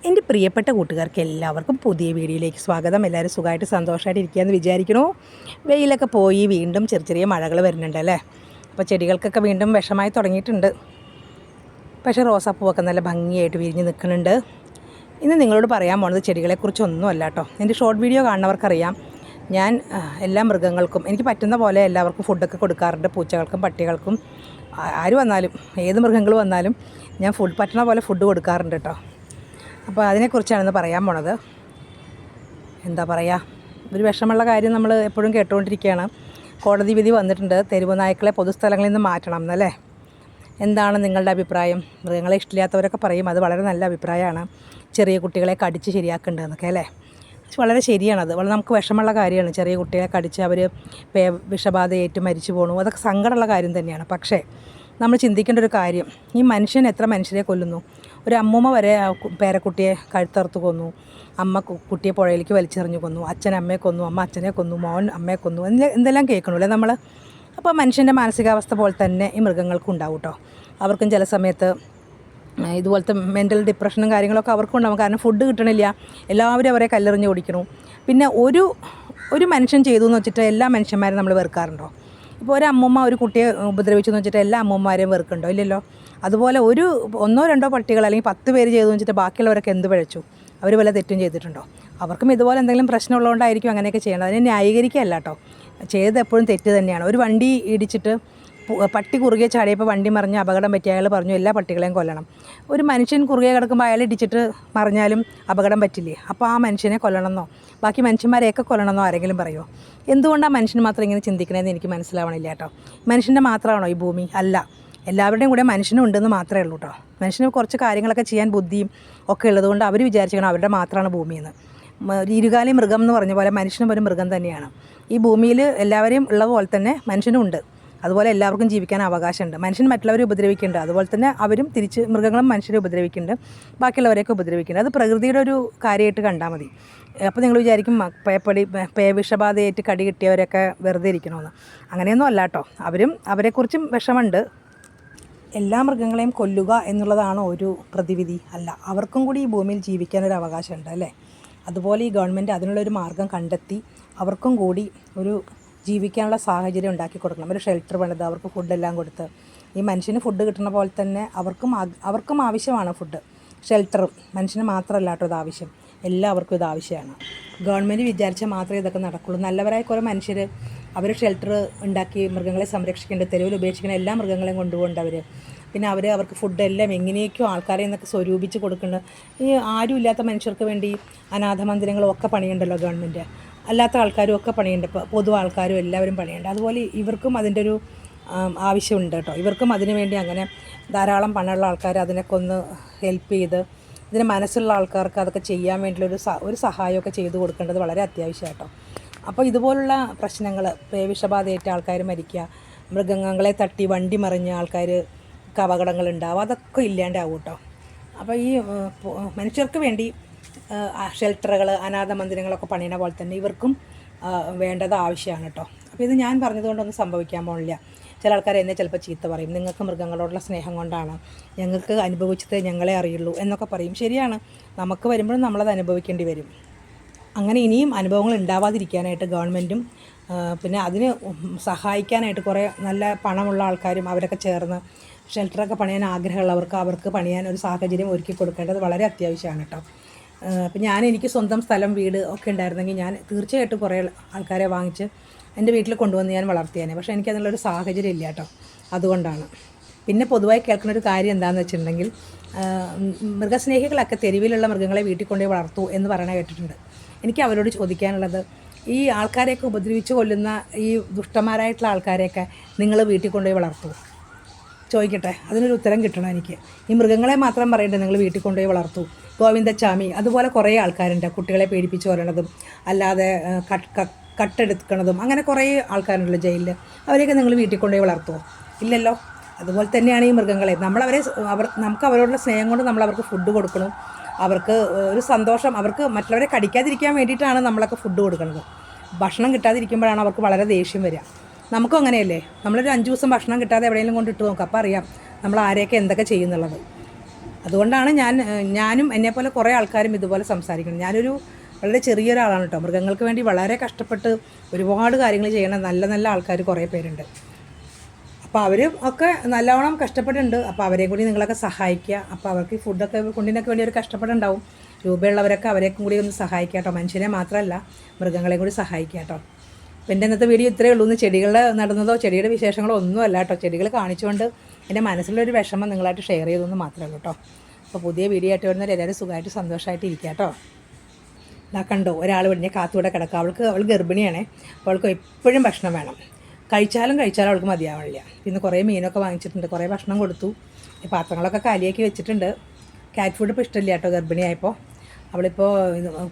എൻ്റെ പ്രിയപ്പെട്ട കൂട്ടുകാർക്ക് എല്ലാവർക്കും പുതിയ വീഡിയോയിലേക്ക് സ്വാഗതം. എല്ലാവരും സുഖമായിട്ട് സന്തോഷമായിട്ട് ഇരിക്കുകയെന്ന് വിചാരിക്കണു. വെയിലൊക്കെ പോയി വീണ്ടും ചെറിയ ചെറിയ മഴകൾ വരുന്നുണ്ട് അല്ലേ. അപ്പോൾ ചെടികൾക്കൊക്കെ വീണ്ടും വിഷമായി തുടങ്ങിയിട്ടുണ്ട്. പക്ഷേ റോസാപ്പൂവൊക്കെ നല്ല ഭംഗിയായിട്ട് വിരിഞ്ഞ് നിൽക്കുന്നുണ്ട്. ഇന്ന് നിങ്ങളോട് പറയാൻ പോകുന്നത് ചെടികളെക്കുറിച്ചൊന്നും അല്ല കേട്ടോ. എൻ്റെ ഷോർട്ട് വീഡിയോ കാണുന്നവർക്കറിയാം, ഞാൻ എല്ലാ മൃഗങ്ങൾക്കും എനിക്ക് പറ്റുന്ന പോലെ എല്ലാവർക്കും ഫുഡൊക്കെ കൊടുക്കാറുണ്ട്. പൂച്ചകൾക്കും പട്ടികൾക്കും ആര് വന്നാലും ഏത് മൃഗങ്ങൾ വന്നാലും ഞാൻ പറ്റുന്ന പോലെ ഫുഡ് കൊടുക്കാറുണ്ട് കേട്ടോ. അപ്പോൾ അതിനെക്കുറിച്ചാണ് പറയാൻ പോണത്. എന്താ പറയുക, ഒരു വിഷമമുള്ള കാര്യം നമ്മൾ എപ്പോഴും കേട്ടുകൊണ്ടിരിക്കുകയാണ്. കോടതി വിധി വന്നിട്ടുണ്ട്, തെരുവ് നായ്ക്കളെ പൊതുസ്ഥലങ്ങളിൽ നിന്ന് മാറ്റണം എന്നല്ലേ. എന്താണ് നിങ്ങളുടെ അഭിപ്രായം? മൃഗങ്ങളെ ഇഷ്ടമില്ലാത്തവരൊക്കെ പറയും അത് വളരെ നല്ല അഭിപ്രായമാണ്, ചെറിയ കുട്ടികളെ കടിച്ച് ശരിയാക്കേണ്ടതെന്നൊക്കെ അല്ലേ. വളരെ ശരിയാണത്. വളരെ നമുക്ക് വിഷമമുള്ള കാര്യമാണ്. ചെറിയ കുട്ടികളെ കടിച്ച് അവർ വിഷബാധയേറ്റ് മരിച്ചു പോകണു, അതൊക്കെ സങ്കടമുള്ള കാര്യം തന്നെയാണ്. പക്ഷേ നമ്മൾ ചിന്തിക്കേണ്ട ഒരു കാര്യം, ഈ മനുഷ്യൻ എത്ര മനുഷ്യരെ കൊല്ലുന്നു. ഒരു അമ്മൂമ്മ വരെ പേരക്കുട്ടിയെ കഴുത്തറുത്ത് കൊന്നു, അമ്മ കുട്ടിയെ പുഴയിലേക്ക് വലിച്ചെറിഞ്ഞു കൊന്നു, അച്ഛൻ അമ്മയെ കൊന്നു, അമ്മ അച്ഛനെ കൊന്നു, മോൻ അമ്മയെ കൊന്നു, എന്തെല്ലാം കേൾക്കണമല്ലേ നമ്മൾ. അപ്പോൾ മനുഷ്യൻ്റെ മാനസികാവസ്ഥ പോലെ തന്നെ ഈ മൃഗങ്ങൾക്കും ഉണ്ടാവും കേട്ടോ. അവർക്കും ചില സമയത്ത് ഇതുപോലത്തെ മെൻ്റൽ ഡിപ്രഷനും കാര്യങ്ങളൊക്കെ അവർക്കും ഉണ്ടാകും. കാരണം ഫുഡ് കിട്ടണില്ല, എല്ലാവരും അവരെ കല്ലെറിഞ്ഞ് ഓടിക്കണു. പിന്നെ ഒരു മനുഷ്യൻ ചെയ്തു എന്ന് വെച്ചിട്ട് എല്ലാ മനുഷ്യന്മാരും നമ്മൾ വെറുക്കാറുണ്ടോ? ഇപ്പോൾ ഒരു അമ്മൂമ്മ ഒരു കുട്ടിയെ ഉപദ്രവിച്ചു എന്ന് വെച്ചിട്ട് എല്ലാ അമ്മൂമ്മമാരെയും വെറുക്കുന്നുണ്ടോ? ഇല്ലല്ലോ. അതുപോലെ ഒന്നോ രണ്ടോ പട്ടികൾ അല്ലെങ്കിൽ 10 പേര് ചെയ്തു വെച്ചിട്ട് ബാക്കിയുള്ളവരൊക്കെ എന്ത് പിഴച്ചു? അവർ വല്ല തെറ്റും ചെയ്തിട്ടുണ്ടോ? അവർക്കും ഇതുപോലെ എന്തെങ്കിലും പ്രശ്നമുള്ളതുകൊണ്ടായിരിക്കും അങ്ങനെയൊക്കെ ചെയ്യേണ്ടത്. അതിനെ ന്യായീകരിക്കുകയല്ല കേട്ടോ. ചെയ്തത് എപ്പോഴും തെറ്റ് തന്നെയാണ്. ഒരു വണ്ടി ഇടിച്ചിട്ട് പട്ടി കുറുകെ ചാടിയപ്പോൾ വണ്ടി മറിഞ്ഞ് അപകടം പറ്റി അയാൾ പറഞ്ഞു എല്ലാ പട്ടികളെയും കൊല്ലണം. ഒരു മനുഷ്യൻ കുറുകെ കിടക്കുമ്പോൾ അയാൾ ഇടിച്ചിട്ട് മറിഞ്ഞാലും അപകടം പറ്റില്ലേ? അപ്പോൾ ആ മനുഷ്യനെ കൊല്ലണമെന്നോ ബാക്കി മനുഷ്യന്മാരെയൊക്കെ കൊല്ലണമെന്നോ ആരെങ്കിലും പറയുമോ? എന്തുകൊണ്ടാണ് മനുഷ്യന് മാത്രം ഇങ്ങനെ ചിന്തിക്കണമെന്ന് എനിക്ക് മനസ്സിലാവണില്ല കേട്ടോ. മനുഷ്യൻ്റെ മാത്രമാണോ ഈ ഭൂമി? അല്ല, എല്ലാവരുടെയും കൂടെ മനുഷ്യനും ഉണ്ടെന്ന് മാത്രമേ ഉള്ളൂ കേട്ടോ. മനുഷ്യന് കുറച്ച് കാര്യങ്ങളൊക്കെ ചെയ്യാൻ ബുദ്ധിയും ഒക്കെ ഉള്ളതുകൊണ്ട് അവർ വിചാരിക്കണം അവരുടെ മാത്രമാണ് ഭൂമിയെന്ന്. ഇരുകാലി മൃഗം എന്ന് പറഞ്ഞ പോലെ മനുഷ്യനും ഒരു മൃഗം തന്നെയാണ്. ഈ ഭൂമിയിൽ എല്ലാവരെയും ഉള്ള പോലെ തന്നെ മനുഷ്യനും ഉണ്ട്. അതുപോലെ എല്ലാവർക്കും ജീവിക്കാൻ അവകാശമുണ്ട്. മനുഷ്യൻ മറ്റുള്ളവരെ ഉപദ്രവിക്കുന്നുണ്ട്, അതുപോലെ തന്നെ അവരും തിരിച്ച് മൃഗങ്ങളും മനുഷ്യരെ ഉപദ്രവിക്കുന്നുണ്ട്, ബാക്കിയുള്ളവരെയൊക്കെ ഉപദ്രവിക്കുന്നുണ്ട്. അത് പ്രകൃതിയുടെ ഒരു കാര്യമായിട്ട് കണ്ടാൽ മതി. അപ്പോൾ നിങ്ങൾ വിചാരിക്കും വിഷബാധയേറ്റ് കടി കിട്ടിയവരൊക്കെ വെറുതെ ഇരിക്കണമെന്ന്. അങ്ങനെയൊന്നും അല്ല കേട്ടോ. അവരെക്കുറിച്ചും വിഷമുണ്ട്. എല്ലാ മൃഗങ്ങളെയും കൊല്ലുക എന്നുള്ളതാണ് ഒരു പ്രതിവിധി അല്ല. അവർക്കും കൂടി ഈ ഭൂമിയിൽ ജീവിക്കാനൊരു അവകാശമുണ്ട് അല്ലേ. അതുപോലെ ഈ ഗവൺമെൻറ് അതിനുള്ളൊരു മാർഗം കണ്ടെത്തി അവർക്കും കൂടി ഒരു ജീവിക്കാനുള്ള സാഹചര്യം ഉണ്ടാക്കി കൊടുക്കണം. ഒരു ഷെൽട്ടർ പണിത് അവർക്ക് ഫുഡെല്ലാം കൊടുത്ത്, ഈ മനുഷ്യന് ഫുഡ് കിട്ടുന്ന പോലെ തന്നെ അവർക്കും ആവശ്യമാണ് ഫുഡ്. ഷെൽട്ടറും മനുഷ്യന് മാത്രമല്ല കേട്ടോ ഇത് ആവശ്യം, എല്ലാവർക്കും ഇത് ആവശ്യമാണ്. ഗവൺമെൻറ് വിചാരിച്ചാൽ മാത്രമേ ഇതൊക്കെ നടക്കുള്ളൂ. നല്ലവരായ കുറേ മനുഷ്യർ അവർ ഷെൽട്ടർ ഉണ്ടാക്കി മൃഗങ്ങളെ സംരക്ഷിക്കേണ്ടത്, തെരുവിൽ ഉപേക്ഷിക്കുന്ന എല്ലാ മൃഗങ്ങളെയും കൊണ്ടുപോകേണ്ട അവർ. പിന്നെ അവർക്ക് ഫുഡെല്ലാം എങ്ങനെയൊക്കെയോ ആൾക്കാരെ എന്നൊക്കെ സ്വരൂപിച്ച് കൊടുക്കേണ്ടത്. ഈ ആരും ഇല്ലാത്ത മനുഷ്യർക്ക് വേണ്ടി അനാഥ മന്ദിരങ്ങളും ഒക്കെ പണിയുണ്ടല്ലോ ഗവൺമെൻറ്. അല്ലാത്ത ആൾക്കാരും ഒക്കെ പണിയുണ്ട്, പൊതു ആൾക്കാരും എല്ലാവരും പണിയുണ്ട്. അതുപോലെ ഇവർക്കും അതിൻ്റെ ഒരു ആവശ്യമുണ്ട് കേട്ടോ. ഇവർക്കും അതിനു വേണ്ടി അങ്ങനെ ധാരാളം പണമുള്ള ആൾക്കാർ അതിനൊക്കെ ഒന്ന് ഹെൽപ്പ് ചെയ്ത്, ഇതിന് മനസ്സുള്ള ആൾക്കാർക്ക് അതൊക്കെ ചെയ്യാൻ വേണ്ടിയുള്ള ഒരു സഹായമൊക്കെ ചെയ്തു കൊടുക്കേണ്ടത് വളരെ അത്യാവശ്യമാണ് കേട്ടോ. അപ്പോൾ ഇതുപോലുള്ള പ്രശ്നങ്ങൾ, വിഷബാധയേറ്റ ആൾക്കാർ മരിക്കുക, മൃഗങ്ങളെ തട്ടി വണ്ടി മറിഞ്ഞ ആൾക്കാർക്ക് അപകടങ്ങൾ ഉണ്ടാവുക, അതൊക്കെ ഇല്ലാണ്ടാവും കേട്ടോ. അപ്പോൾ ഈ മനുഷ്യർക്ക് വേണ്ടി ഷെൽട്ടറുകൾ അനാഥ മന്ദിരങ്ങളൊക്കെ പണിയണ പോലെ തന്നെ ഇവർക്കും വേണ്ടത് ആവശ്യമാണ് കേട്ടോ. അപ്പോൾ ഇത് ഞാൻ പറഞ്ഞതുകൊണ്ടൊന്നും സംഭവിക്കാൻ പോണില്ല. ചില ആൾക്കാർ എന്നെ ചിലപ്പോൾ ചീത്ത പറയും, നിങ്ങൾക്ക് മൃഗങ്ങളോടുള്ള സ്നേഹം കൊണ്ടാണ്, ഞങ്ങൾക്ക് അനുഭവിച്ചത് ഞങ്ങളെ അറിയുള്ളൂ എന്നൊക്കെ പറയും. ശരിയാണ്, നമുക്ക് വരുമ്പോഴും നമ്മളത് അനുഭവിക്കേണ്ടി വരും. അങ്ങനെ ഇനിയും അനുഭവങ്ങൾ ഉണ്ടാവാതിരിക്കാനായിട്ട് ഗവൺമെൻറ്റും പിന്നെ അതിന് സഹായിക്കാനായിട്ട് കുറേ നല്ല പണമുള്ള ആൾക്കാരും അവരൊക്കെ ചേർന്ന് ഷെൽട്ടറൊക്കെ പണിയാൻ ആഗ്രഹമുള്ളവർക്ക് അവർക്ക് പണിയാൻ ഒരു സാഹചര്യം ഒരുക്കി കൊടുക്കേണ്ടത് വളരെ അത്യാവശ്യമാണ് കേട്ടോ. അപ്പോൾ എനിക്ക് സ്വന്തം സ്ഥലം വീട് ഒക്കെ ഉണ്ടായിരുന്നെങ്കിൽ ഞാൻ തീർച്ചയായിട്ടും കുറേ ആൾക്കാരെ വാങ്ങിച്ച് എൻ്റെ വീട്ടിൽ കൊണ്ടുവന്ന് ഞാൻ വളർത്തിയേനെ. പക്ഷേ എനിക്കതിനുള്ളൊരു സാഹചര്യം ഇല്ല കേട്ടോ. അതുകൊണ്ടാണ്. പിന്നെ പൊതുവായി കേൾക്കുന്ന ഒരു കാര്യം എന്താണെന്ന് വെച്ചിട്ടുണ്ടെങ്കിൽ, മൃഗസ്നേഹികളൊക്കെ തെരുവിലുള്ള മൃഗങ്ങളെ വീട്ടിൽ കൊണ്ടുപോയി വളർത്തു എന്ന് പറയണ കേട്ടിട്ടുണ്ട്. എനിക്ക് അവരോട് ചോദിക്കാനുള്ളത്, ഈ ആൾക്കാരെയൊക്കെ ഉപദ്രവിച്ച് കൊല്ലുന്ന ഈ ദുഷ്ടന്മാരായിട്ടുള്ള ആൾക്കാരെയൊക്കെ നിങ്ങൾ വീട്ടിൽ കൊണ്ടുപോയി വളർത്തുമോ? ചോദിക്കട്ടെ, അതിനൊരു ഉത്തരം കിട്ടണം എനിക്ക്. ഈ മൃഗങ്ങളെ മാത്രം പറയണ്ടേ നിങ്ങൾ വീട്ടിൽ കൊണ്ടുപോയി വളർത്തു. ഗോവിന്ദച്ചാമി അതുപോലെ കുറേ ആൾക്കാരുണ്ട് കുട്ടികളെ പേടിപ്പിച്ച് കൊല്ലണതും അല്ലാതെ കട്ടെടുക്കണതും, അങ്ങനെ കുറേ ആൾക്കാരുണ്ടല്ലോ ജയിലിൽ. അവരെയൊക്കെ നിങ്ങൾ വീട്ടിൽ കൊണ്ടുപോയി വളർത്തുമോ? ഇല്ലല്ലോ. അതുപോലെ തന്നെയാണ് ഈ മൃഗങ്ങളെ. നമുക്ക് അവരോടുള്ള സ്നേഹം കൊണ്ട് നമ്മൾ അവർക്ക് ഫുഡ് കൊടുക്കണം, അവർക്ക് ഒരു സന്തോഷം, അവർക്ക് മറ്റുള്ളവരെ കടിക്കാതിരിക്കാൻ വേണ്ടിയിട്ടാണ് നമ്മളൊക്കെ ഫുഡ് കൊടുക്കുന്നത്. ഭക്ഷണം കിട്ടാതിരിക്കുമ്പോഴാണ് അവർക്ക് വളരെ ദേഷ്യം വരിക. നമുക്കും അങ്ങനെയല്ലേ, നമ്മളൊരു 5 ദിവസം ഭക്ഷണം കിട്ടാതെ എവിടെയെങ്കിലും കൊണ്ടിട്ട് നോക്കാം, അപ്പോൾ അറിയാം നമ്മൾ ആരെയൊക്കെ എന്തൊക്കെ ചെയ്യുന്നുള്ളത്. അതുകൊണ്ടാണ് ഞാനും എന്നെപ്പോലെ കുറേ ആൾക്കാരും ഇതുപോലെ സംസാരിക്കുന്നത്. ഞാനൊരു വളരെ ചെറിയൊരാളാണ് കേട്ടോ. മൃഗങ്ങൾക്ക് വേണ്ടി വളരെ കഷ്ടപ്പെട്ട് ഒരുപാട് കാര്യങ്ങൾ ചെയ്യണ നല്ല നല്ല ആൾക്കാർ കുറേ പേരുണ്ട്. അപ്പോൾ അവർ ഒക്കെ നല്ലവണ്ണം കഷ്ടപ്പെടുന്നുണ്ട്. അപ്പോൾ അവരെയും കൂടി നിങ്ങളൊക്കെ സഹായിക്കുക. അപ്പോൾ അവർക്ക് ഫുഡിനൊക്കെ വേണ്ടി ഒരു കഷ്ടപ്പെടുന്നുണ്ടാവും. രൂപയുള്ളവരൊക്കെ അവരെയൊക്കെ കൂടി ഒന്ന് സഹായിക്കുക കേട്ടോ. മനുഷ്യനെ മാത്രമല്ല മൃഗങ്ങളെയും കൂടി സഹായിക്കുക കേട്ടോ. അപ്പോൾ എൻ്റെ ഇന്നത്തെ വീഡിയോ ഇത്രയേ ഉള്ളൂ. ചെടികളുടെ നടന്നതോ ചെടിയുടെ വിശേഷങ്ങളോ ഒന്നും അല്ല കേട്ടോ. ചെടികൾ കാണിച്ചുകൊണ്ട് എൻ്റെ മനസ്സിലൊരു വിഷമം നിങ്ങളായിട്ട് ഷെയർ ചെയ്തെന്ന് മാത്രമേ ഉള്ളൂ കേട്ടോ. അപ്പോൾ പുതിയ വീഡിയോ ആയിട്ട് വരുന്നവർ എല്ലാവരും സുഖമായിട്ട് സന്തോഷമായിട്ട് ഇരിക്കുക കേട്ടോ. ഇതാ കണ്ടോ, ഒരാൾ ഇവിടെ കാത്തുകൂടെ കിടക്കുക. അവൾ ഗർഭിണിയാണേ. അപ്പോൾ അവൾക്ക് എപ്പോഴും ഭക്ഷണം വേണം. കഴിച്ചാലും അവൾക്ക് മതിയാവണില്ല. പിന്നെ കുറേ മീനൊക്കെ വാങ്ങിച്ചിട്ടുണ്ട്, കുറേ ഭക്ഷണം കൊടുത്തു. പാത്രങ്ങളൊക്കെ കാലിയാക്കി വെച്ചിട്ടുണ്ട്. കാറ്റ് ഫുഡ് ഇപ്പോൾ ഇഷ്ടമില്ല കേട്ടോ ഗർഭിണിയായപ്പോൾ. അവളിപ്പോൾ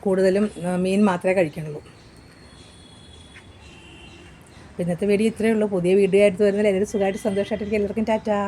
കൂടുതലും മീൻ മാത്രമേ കഴിക്കണുള്ളൂ. ഇന്നത്തെ വീഡിയോ ഇത്രയേ ഉള്ളൂ. പുതിയ വീഡിയോ ആയിട്ട് വരുന്നതിൽ എല്ലാവരും സുഖമായിട്ട് സന്തോഷമായിട്ടിരിക്കും. എല്ലാവർക്കും ടാറ്റാ.